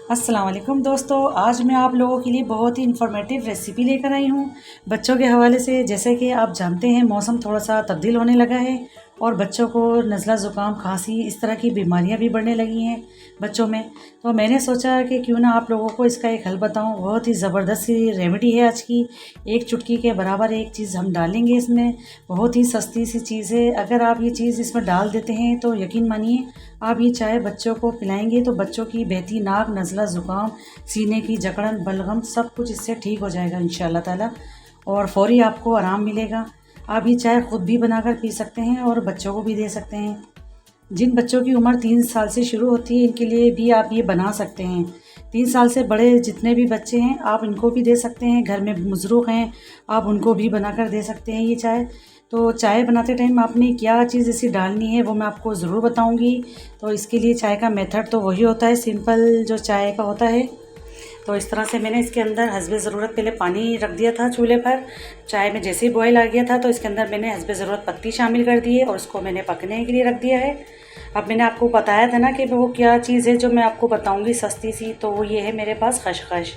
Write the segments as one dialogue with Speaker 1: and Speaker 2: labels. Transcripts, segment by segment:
Speaker 1: अस्सलाम वालेकुम दोस्तों, आज मैं आप लोगों के लिए बहुत ही इन्फॉर्मेटिव रेसिपी लेकर आई हूँ बच्चों के हवाले से। जैसे कि आप जानते हैं मौसम थोड़ा सा तब्दील होने लगा है और बच्चों को नज़ला ज़ुकाम खांसी इस तरह की बीमारियाँ भी बढ़ने लगी हैं बच्चों में। तो मैंने सोचा कि क्यों ना आप लोगों को इसका एक हल बताऊँ। बहुत ही ज़बरदस्त सी रेमेडी है आज की। एक चुटकी के बराबर एक चीज़ हम डालेंगे इसमें। बहुत ही सस्ती सी चीज़ है। अगर आप ये चीज़ इसमें डाल देते हैं तो यकीन मानिए आप ये चाय बच्चों को पिलाएंगे तो बच्चों की बहती नाक, नज़ला ज़ुकाम, सीने की जकड़न, बलगम सब कुछ इससे ठीक हो जाएगा इंशाल्लाह ताला और फ़ौरी आपको आराम मिलेगा। आप ये चाय ख़ुद भी बनाकर पी सकते हैं और बच्चों को भी दे सकते हैं। जिन बच्चों की उम्र 3 साल से शुरू होती है इनके लिए भी आप ये बना सकते हैं। 3 साल से बड़े जितने भी बच्चे हैं आप इनको भी दे सकते हैं। घर में बुज़ुर्ग हैं आप उनको भी बनाकर दे सकते हैं ये चाय। तो चाय बनाते टाइम आपने क्या चीज़ ऐसी डालनी है वो मैं आपको ज़रूर बताऊंगी। तो इसके लिए चाय का मेथड तो वही होता है, सिंपल जो चाय का होता है। तो इस तरह से मैंने इसके अंदर हस्बे ज़रूरत पहले पानी रख दिया था चूल्हे पर। चाय में जैसे ही बॉयल आ गया था तो इसके अंदर मैंने हस्बे ज़रूरत पत्ती शामिल कर दी है और उसको मैंने पकने के लिए रख दिया है। अब मैंने आपको बताया था ना कि वो क्या चीज़ है जो मैं आपको बताऊंगी सस्ती सी, तो वो ये है मेरे पास खसखस।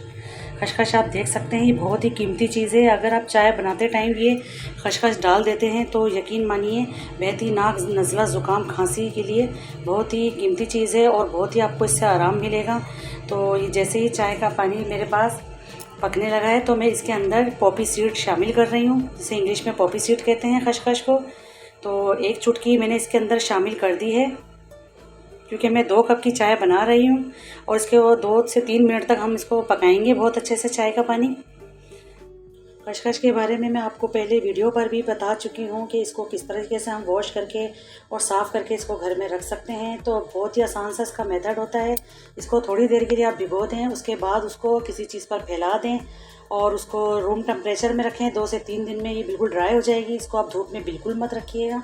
Speaker 1: खसखस आप देख सकते हैं ये बहुत ही कीमती चीज़ है। अगर आप चाय बनाते टाइम ये खसखस डाल देते हैं तो यकीन मानिए बहती नाक, नज़ला ज़ुकाम, खांसी के लिए बहुत ही कीमती चीज़ है और बहुत ही आपको इससे आराम मिलेगा। तो ये जैसे ही चाय का पानी मेरे पास पकने लगा है तो मैं इसके अंदर पॉपी सीड शामिल कर रही हूँ, जिसे इंग्लिश में पॉपी सीड कहते हैं खसखस को। तो एक चुटकी मैंने इसके अंदर शामिल कर दी है क्योंकि मैं 2 कप की चाय बना रही हूँ और इसके वो 2 से 3 मिनट तक हम इसको पकाएंगे बहुत अच्छे से चाय का पानी। खसखस के बारे में मैं आपको पहले वीडियो पर भी बता चुकी हूँ कि इसको किस तरीके से हम वॉश करके और साफ़ करके इसको घर में रख सकते हैं। तो बहुत ही आसान सा इसका मेथड होता है। इसको थोड़ी देर के लिए आप भिगो दें, उसके बाद उसको किसी चीज़ पर फैला दें और उसको रूम टेम्परेचर में रखें। 2 से 3 दिन में ये बिल्कुल ड्राई हो जाएगी। इसको आप धूप में बिल्कुल मत रखिएगा,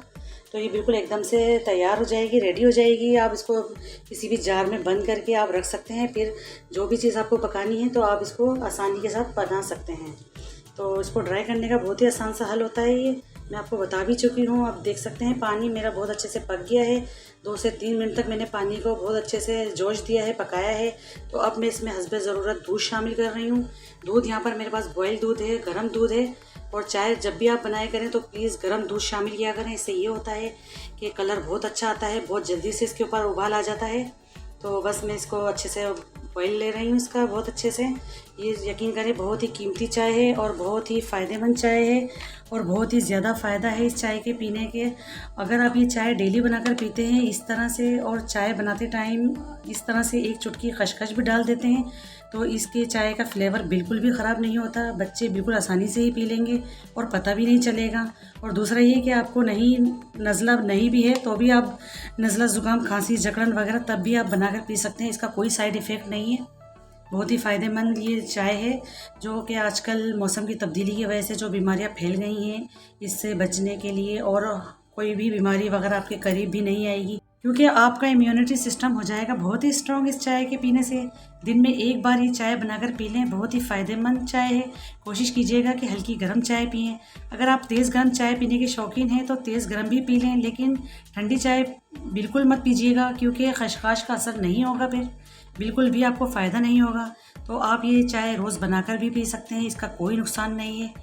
Speaker 1: तो ये बिल्कुल एकदम से तैयार हो जाएगी, रेडी हो जाएगी। आप इसको किसी भी जार में बंद करके आप रख सकते हैं। फिर जो भी चीज़ आपको पकानी है तो आप इसको आसानी के साथ बना सकते हैं। तो इसको ड्राई करने का बहुत ही आसान सा हल होता है। ये मैं आपको बता भी चुकी हूँ। आप देख सकते हैं पानी मेरा बहुत अच्छे से पक गया है। 2 से 3 मिनट तक मैंने पानी को बहुत अच्छे से जोश दिया है, पकाया है। तो अब मैं इसमें हस्बे ज़रूरत दूध शामिल कर रही हूँ। दूध यहाँ पर मेरे पास बॉयल दूध है, गर्म दूध है। और चाय जब भी आप बनाया करें तो प्लीज़ गर्म दूध शामिल किया करें। इससे ये होता है कि कलर बहुत अच्छा आता है, बहुत जल्दी से इसके ऊपर उबाल आ जाता है। तो बस मैं इसको अच्छे से बॉयल ले रही हूँ इसका बहुत अच्छे से। ये यकीन करें बहुत ही कीमती चाय है और बहुत ही फ़ायदेमंद चाय है और बहुत ही ज़्यादा फ़ायदा है इस चाय के पीने के। अगर आप ये चाय डेली बनाकर पीते हैं इस तरह से और चाय बनाते टाइम इस तरह से एक चुटकी खसखस भी डाल देते हैं तो इसके चाय का फ्लेवर बिल्कुल भी ख़राब नहीं होता। बच्चे बिल्कुल आसानी से ही पी लेंगे और पता भी नहीं चलेगा। और दूसरा ये कि आपको नहीं नज़ला नहीं भी है तो भी आप नज़ला ज़ुकाम, खांसी, जकड़न वगैरह तब भी आप बनाकर पी सकते हैं। इसका कोई साइड इफ़ेक्ट नहीं है। बहुत ही फ़ायदेमंद ये चाय है जो कि आजकल मौसम की तब्दीली की वजह से जो बीमारियां फैल गई हैं इससे बचने के लिए और कोई भी बीमारी वगैरह आपके करीब भी नहीं आएगी क्योंकि आपका इम्यूनिटी सिस्टम हो जाएगा बहुत ही स्ट्रॉन्ग इस चाय के पीने से। दिन में एक बार ये चाय बनाकर पी लें, बहुत ही फ़ायदेमंद चाय है। कोशिश कीजिएगा कि हल्की गर्म चाय पिएं। अगर आप तेज़ गर्म चाय पीने के शौकीन हैं तो तेज़ गर्म भी पी लें, लेकिन ठंडी चाय बिल्कुल मत पीजिएगा क्योंकि खसखस का असर नहीं होगा, फिर बिल्कुल भी आपको फ़ायदा नहीं होगा। तो आप ये चाय रोज़ बनाकर भी पी सकते हैं, इसका कोई नुकसान नहीं है।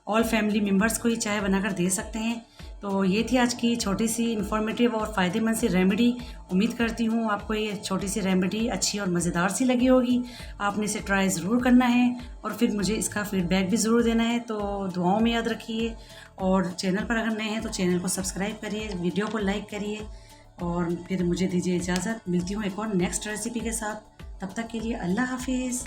Speaker 1: ऑल फैमिली मेम्बर्स को ये चाय बनाकर दे सकते हैं। तो ये थी आज की छोटी सी इन्फॉर्मेटिव और फ़ायदेमंद सी रेमेडी। उम्मीद करती हूँ आपको ये छोटी सी रेमेडी अच्छी और मज़ेदार सी लगी होगी। आपने इसे ट्राई ज़रूर करना है और फिर मुझे इसका फ़ीडबैक भी ज़रूर देना है। तो दुआओं में याद रखिए और चैनल पर अगर नए हैं तो चैनल को सब्सक्राइब करिए, वीडियो को लाइक करिए और फिर मुझे दीजिए इजाज़त। मिलती हूँ एक और नेक्स्ट रेसिपी के साथ। तब तक के लिए अल्लाह हाफिज़।